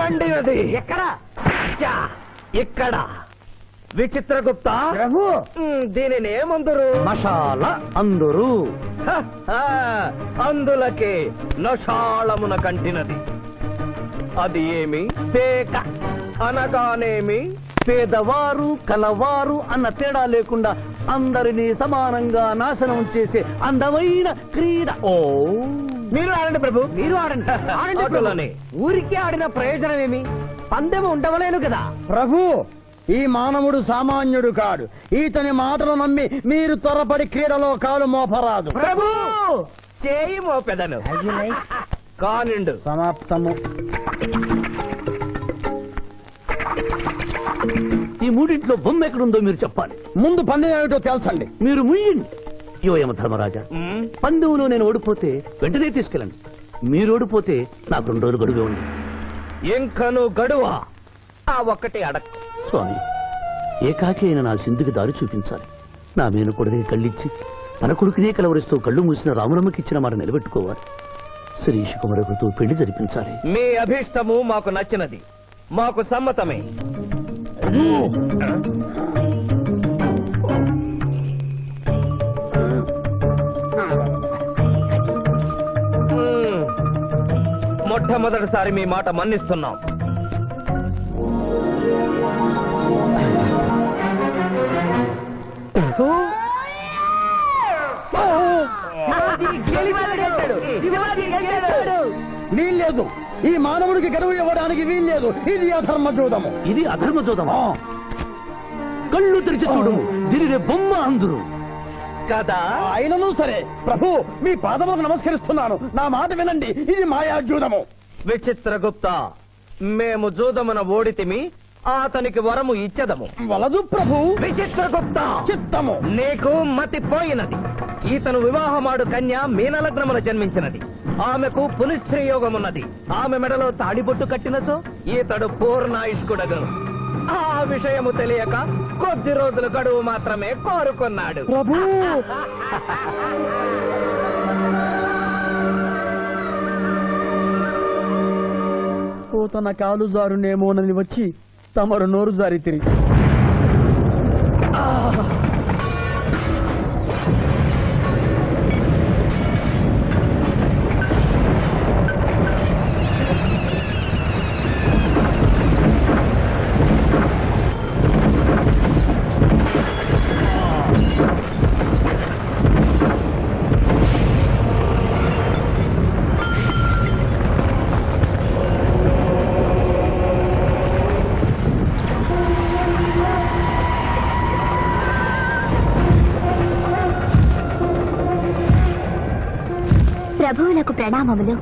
మండినది. ఎక్కడ? ఇక్కడ. విచిత్రగుప్త ప్రభు, దీనిని ఏమందురు? మసాలా అందరు. అందులకే నషాళమున కంటినది. అది ఏమి? పేక అనగానేమి? పేదవారు కలవారు అన్న తేడా లేకుండా అందరినీ సమానంగా నాశనం చేసే అందమైన క్రీడ. ఓ, మీరు ఆడండి ప్రభు, మీరు ఆడండి. ఆటలని. ఊరికే ఆడిన ప్రయోజనం ఏమి? పందెము ఉండవలేను కదా ప్రభు. ఈ మానవుడు సామాన్యుడు కాడు. ఈతని మాటలు నమ్మి మీరు త్వరపడి క్రీడలో కాలు మోపరాదు. ప్రభు చేయి మోపెదను. కానిండు. సమాప్తము. ఈ మూడింట్లో బొమ్మ ఎక్కడుందో మీరు చెప్పాలి. ముందు పందెం ఏమిటో తెలుసండి. మీరు ముయ్యండి. యోయమ ధర్మరాజా, పందెంలో నేను ఓడిపోతే వెంటనే తీసుకెళ్ళండి. మీరు ఓడిపోతే నాకు 2 రోజులు గడువే ఉంది. ఇంకను గడువా? ఆ ఒక్కటి అడక్. స్వామి, ఏకాకి అయిన నా సింధుకి దారి చూపించాలి. నా మేనకొడనే కళ్ళిచ్చి తన కొడుకునే కలవరిస్తూ కళ్ళు మూసిన రాములమ్మకిచ్చిన మాట నిలబెట్టుకోవాలి. శిరీష్ కుమారుడితో పెళ్లి జరిపించాలి. మీ అభీష్టము మాకు నచ్చినది, మాకు సమ్మతమే. మొట్టమొదటిసారి మీ మాట మన్నిస్తున్నాం. వీల్లేదు. ఈ మానవుడికి గడువు ఇవ్వడానికి వీల్లేదు. ఇది అధర్మ జూదము. ఇది అధర్మ జూదము. కళ్ళు తెరిచి చూడు, దీనిని బొమ్మ అందురు కదా. అయినను సరే ప్రభు, మీ పాదములకు నమస్కరిస్తున్నాను. నా మాట వినండి. ఇది మాయా జూదము. విచిత్రగుప్త, మేము జూదమున ఓడితిమి, అతనికి వరము ఇచ్చదము. వలదు ప్రభు. విచిత్రగుప్త, చిత్తము. నీకు మతి పోయినది. ఈతను వివాహమాడు కన్య మీనలగ్నమున జన్మించినది. ఆమెకు పునిస్త్రీ యోగమున్నది. ఆమె మెడలో తాడిబొట్టు కట్టినచో ఈతడు పూర్ణాయుష్కుడగను. ఆ విషయము తెలియక కొద్ది రోజుల గడువు మాత్రమే కోరుకున్నాడు. ప్రభు, తన కాలు జారునేమోనని వచ్చి తమరు నోరు జారి తిరిగి ప్రభువులకు ప్రణామములు.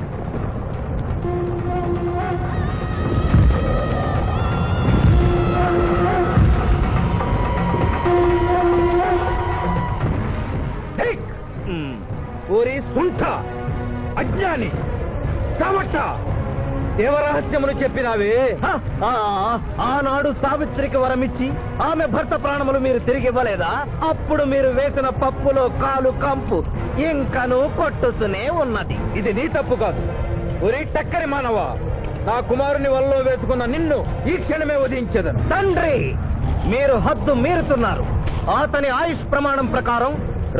ఓరి సుంఠ, అజ్ఞాని, చవట, దేవరహస్యమును చెప్పినావే. ఆనాడు సావిత్రికి వరమిచ్చి ఆమె భర్త ప్రాణములు మీరు తిరిగి ఇవ్వలేదా? అప్పుడు మీరు వేసిన పప్పులో కాలు కంపు ఇంకను కొట్టుసునే ఉన్నది. ఇది నీ తప్పు కాదు. ఒరి టక్కరి మానవా, నా కుమారుని వల్లో వేసుకున్న నిన్ను ఈ క్షణమే వధించదను. తండ్రి, మీరు హద్దు మీరుతున్నారు. అతని ఆయుష్ ప్రమాణం ప్రకారం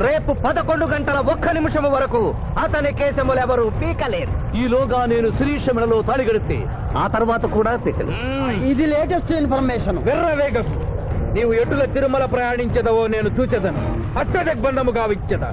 రేపు 11 గంటల 1 నిమిషం వరకు అతని కేశములెవరూ పీకలేరు. ఈలోగా నేను శిరీషములలో తాళిగడితే ఆ తర్వాత కూడా పీకలేదు. ఇది లేటెస్ట్ ఇన్ఫర్మేషన్. వెర్రవేగకు. నీవు ఎటుగా తిరుమల ప్రయాణించదవో నేను చూచెదను. అష్టదిగ్బంధము గావిచ్చద.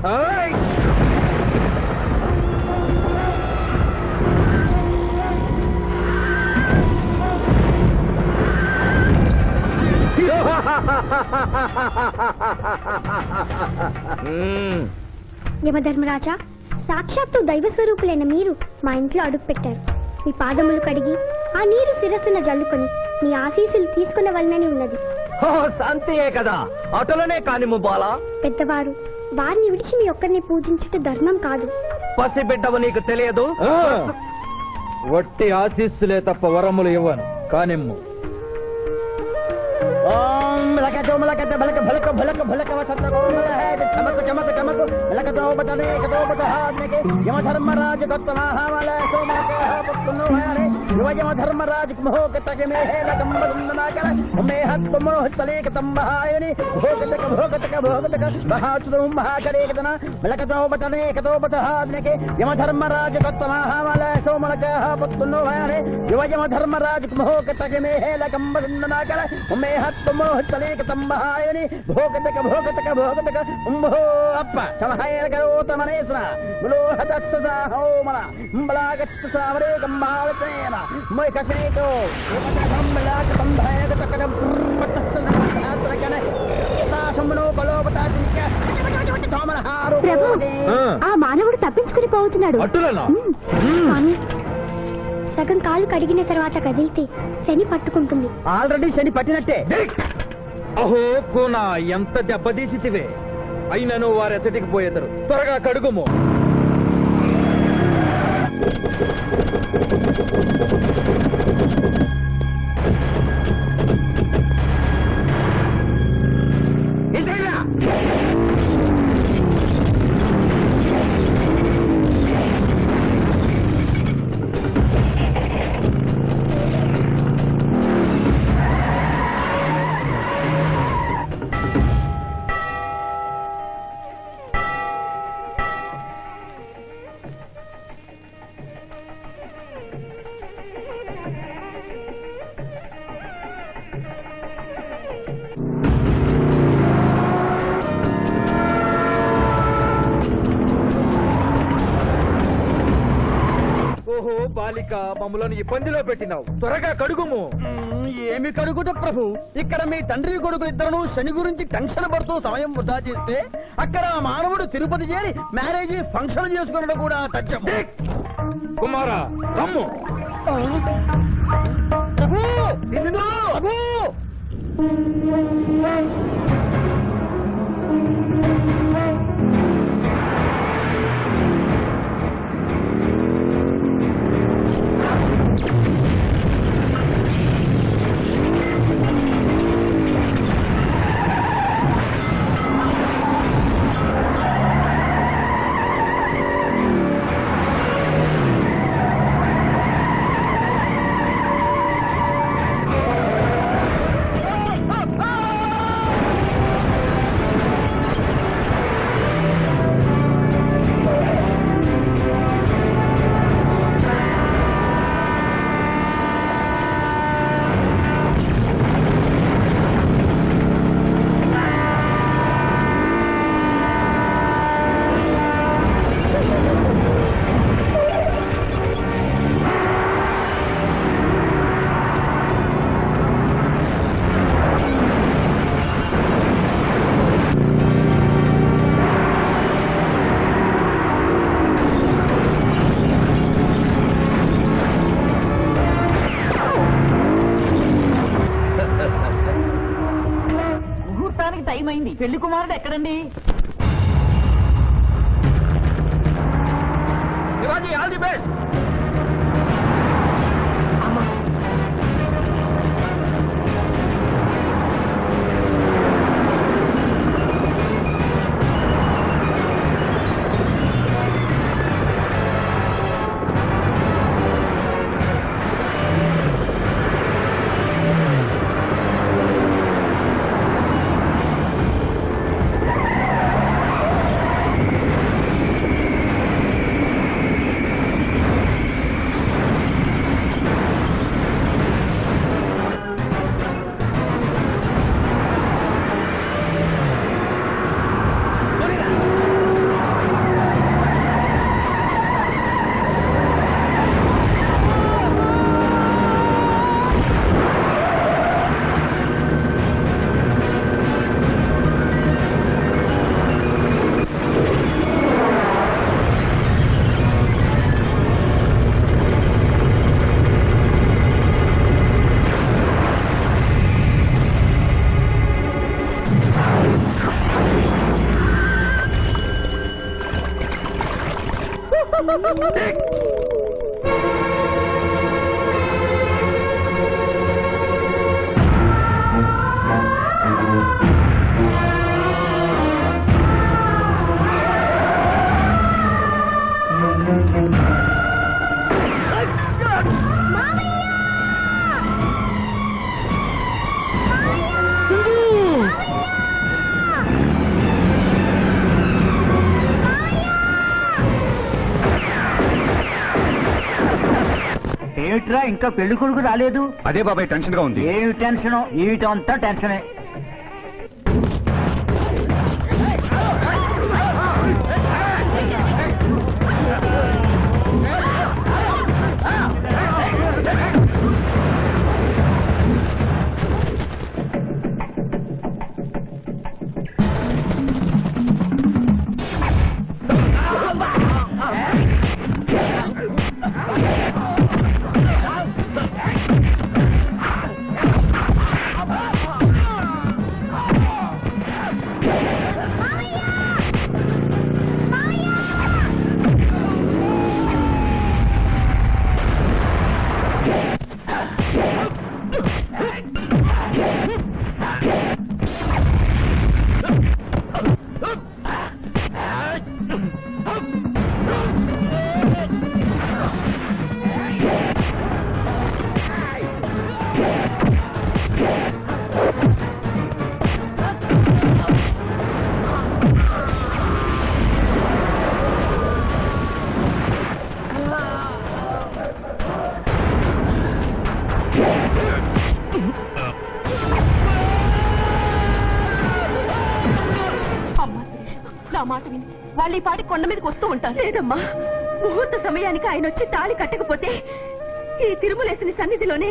యమధర్మరాజా, సాక్షాత్తు దైవ స్వరూపులైన మీరు మా ఇంట్లో అడుగు పెట్టారు. మీ పాదములు కడిగి ఆ నీరు శిరస్సున జల్లుకొని మీ ఆశీస్సులు తీసుకునవలనని ఉన్నది. శాంతియే కదా, అటులనే కానిము బాలా. పెద్దవారు, వారిని విడిచి మీ ఒక్కరిని పూజించుట ధర్మం కాదు. పసిబిడ్డవు నీకు తెలియదు. వట్టి ఆశీస్సులే తప్ప వరములు ఇవ్వను. కానిమ్ము. ఓం मलकत भलक भलक भलक भलक वसंत कोमल है चमक चमक चमक मलकत बतने कतो बत हाथ के यम धर्मराज गौतम महावल सोमक पुत्नो हरे युव यम धर्मराज मोह तक में है लगम बंदना कर में हत मोह तले कतम महायनि भोगतक महाचुदम महाकरे कतना मलकत बतने कतो बत हाथ के यम धर्मराज गौतम महावल सोमक पुत्नो हरे युव यम धर्मराज मोह तक में है लगम बंदना कर में हत मोह तले कतम महायनि भोगतक उम्भो अप्प समहायर करोत मनेसरा बुलो हतत्सदा होमना बलागत सावरे गम्मावतेन मोय कसेतो बलाग संभयग तकदम पतसना आत्रकने तासमनो कलोपता जिनिక తోమల హారు ప్రభు ఆ మానవుడు తప్పించుకుని పోతున్నాడు అట్టులనా స్వామి సగం కాలు కడిగిన తర్వాత కదిలితే శని పట్టుకుంటుంది ఆల్రెడీ శని పట్టినట్టే అహో కూనా ఎంత దెబ్బతీసితివే అయినను వారెచ్చటికి పోయేదరు త్వరగా కడుగుము ఓహో బాలిక మమ్మలను ఇబ్బందిలో పెట్టినావు త్వరగా కడుగుము ఏమి కడుగుట ప్రభు ఇక్కడ మీ తండ్రి కొడుకులు ఇద్దరు శని గురించి టెన్షన్ పడుతూ సమయం వృధా చేస్తే అక్కడ ఆ మానవుడు తిరుపతి చేరి మ్యారేజ్ ఫంక్షన్ చేసుకున్నట్టు కూడా తథ్యం కుమారా రమ్ము ప్రభు ఇదిగో, ప్రభు టైం అయింది పెళ్లి కుమారుడు ఎక్కడండి శివాజీ ఆల్ ది బెస్ట్ ఏమిట్రా ఇంకా పెళ్లి కొడుకు రాలేదు? అదే బాబాయ్ టెన్షన్ గా ఉంది. ఏమి టెన్షన్? ఏమిటంతా టెన్షనే. నా మాట విని వాళ్ళు ఈ పాటి కొండ మీదకి వస్తూ ఉంటారు. లేదమ్మా, ముహూర్త సమయానికి ఆయన వచ్చి తాళి కట్టకపోతే ఈ తిరుమలేసిన సన్నిధిలోనే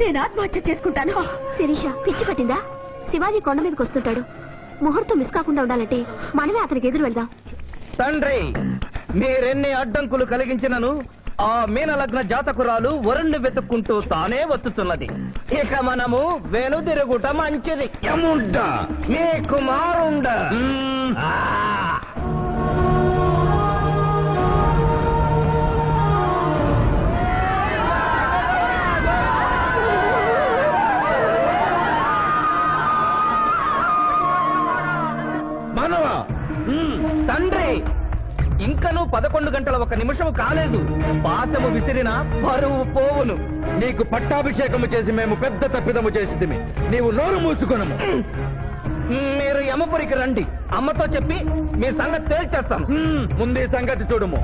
నేను ఆత్మహత్య చేసుకుంటాను. శిరీష పిచ్చి పట్టిందా? శివాజీ కొండ మీదకి వస్తుంటాడు. ముహూర్తం మిస్ కాకుండా ఉండాలంటే మనమే అతనికి ఎదురు వెళ్దాం. తండ్రి, మీరెన్ని అడ్డంకులు కలిగించినను ఆ మీనలగ్న జాతకురాలు వరుణ్ణి వెతుక్కుంటూ తానే వచ్చుతున్నది. ఇక మనము వెనుదిరుగుట మంచిది. యముండ మీ కుమారుండ. మనవా తండ్రి, ఇంకనూ 11 గంటల 1 నిమిషం కాలేదు. పాశము విసిరిన పరువు పోవును. నీకు పట్టాభిషేకము చేసి మేము పెద్ద తప్పిదము చేసిదిమి. నీవు నోరు మూసుకొనము. మీరు యమపురికి రండి. అమ్మతో చెప్పి మీ సంగతి తేల్చేస్తాం. ముందు ఈ సంగతి చూడము.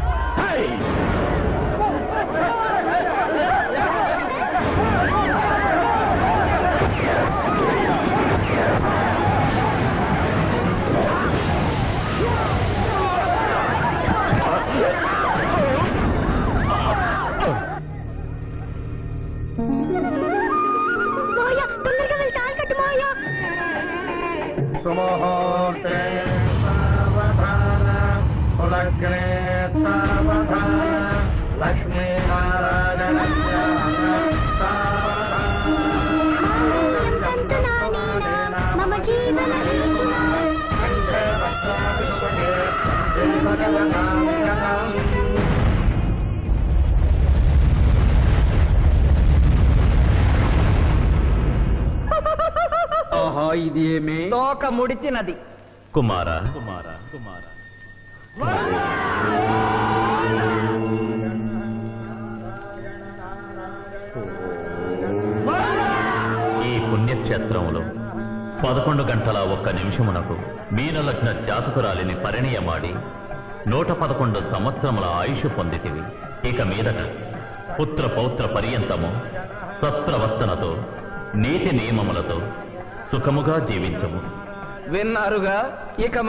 తొందరగా వెళ్ళి తాళి కట్టు మావయ్య. సుముహూర్తే సావధాన కులగ్నే సావధాన లక్ష్మీనారాయణ మమ జీవన ఆహా, ఇది ఏమి తోక ముడిచినది. కుమారా, ఈ పుణ్యక్షేత్రంలో 11 గంటల 1 నిమిషమునకు మీనలగ్న జాతకురాలిని పరిణయమాడి 111 సంవత్సరముల ఆయుష్ పొందితివి. ఇక మీదట పుత్ర పౌత్ర పర్యంతము సత్ప్రవర్తనతో నీతి నియమములతో సుఖముగా జీవించము. విన్నారుగా? ఇక